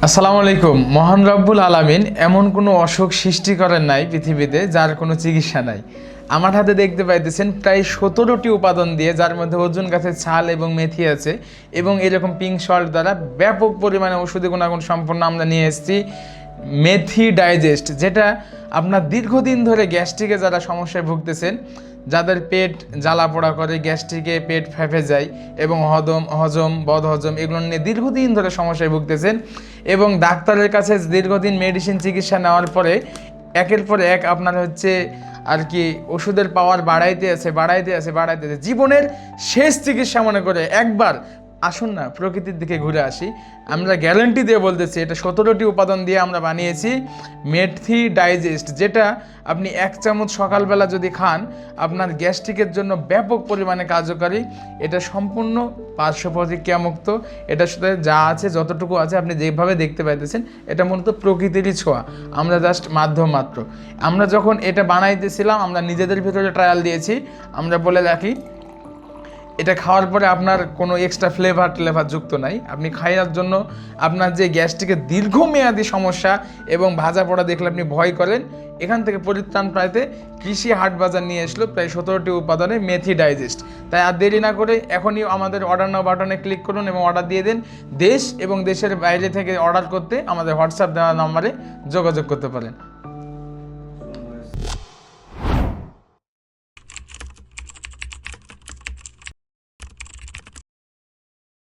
আসসালামু আলাইকুম। মহান রব্বুল আলামিন এমন কোনো অসুখ সৃষ্টি করেন নাই পৃথিবীতে যার কোনো চিকিৎসা নাই। আমার হাতে দেখতে পাইতেছেন প্রায় 17টি উপাদান দিয়ে, যার মধ্যে অর্জুন গাছের ছাল এবং মেথি আছে এবং এরকম পিঙ্ক সল্ট দ্বারা ব্যাপক পরিমাণে ওষুধি গুণাগুণ সম্পন্ন আমরা নিয়ে এসেছি মেথি ডাইজেস্ট, যেটা আপনার দীর্ঘদিন ধরে গ্যাস্ট্রিকে যারা সমস্যায় ভুগতেছেন, যাদের পেট জ্বালা পোড়া করে, গ্যাস্ট্রিকে পেট ফেঁপে যায় এবং হজম বদহজম এগুলো নিয়ে দীর্ঘদিন ধরে সমস্যায় ভুগতেছেন এবং ডাক্তারের কাছে দীর্ঘদিন মেডিসিন চিকিৎসা নেওয়ার পরে একের পর এক আপনার হচ্ছে আর কি ওষুধের পাওয়ার বাড়াইতে আছে জীবনের শেষ চিকিৎসা মনে করে একবার আসুন না প্রকৃতির দিকে ঘুরে আসি। আমরা গ্যারান্টি দিয়ে বলতেছি, এটা 17টি উপাদান দিয়ে আমরা বানিয়েছি মেথি ডাইজেস্ট, যেটা আপনি 1 চামচ সকালবেলা যদি খান আপনার গ্যাস্ট্রিকের জন্য ব্যাপক পরিমাণে কার্যকারী। এটা সম্পূর্ণ পার্শ্ব প্রতিক্রিয়ামুক্ত। এটার সাথে যা আছে যতটুকু আছে আপনি যেভাবে দেখতে পাইতেছেন এটা মূলত প্রকৃতিরই ছোঁয়া, আমরা জাস্ট মাধ্যম মাত্র। আমরা যখন এটা বানাইতেছিলাম আমরা নিজেদের ভিতরে ট্রায়াল দিয়েছি। আমরা বলে রাখি এটা খাওয়ার পরে আপনার কোনো এক্সট্রা ফ্লেভার যুক্ত নাই। আপনি খাওয়ার জন্য আপনার যে গ্যাস্ট্রিকের দীর্ঘমেয়াদী সমস্যা এবং ভাজা পোড়া দেখলে আপনি ভয় করেন, এখান থেকে পরিত্রাণ পাইতে কৃষি হাট বাজার নিয়ে আসলো প্রায় 17টি উপাদানে মেথি ডাইজেস্ট। তাই আর দেরি না করে এখনই আমাদের অর্ডার নাও বাটনে ক্লিক করুন এবং অর্ডার দিয়ে দিন। দেশ এবং দেশের বাইরে থেকে অর্ডার করতে আমাদের হোয়াটসঅ্যাপ দেওয়া নম্বরে যোগাযোগ করতে পারেন।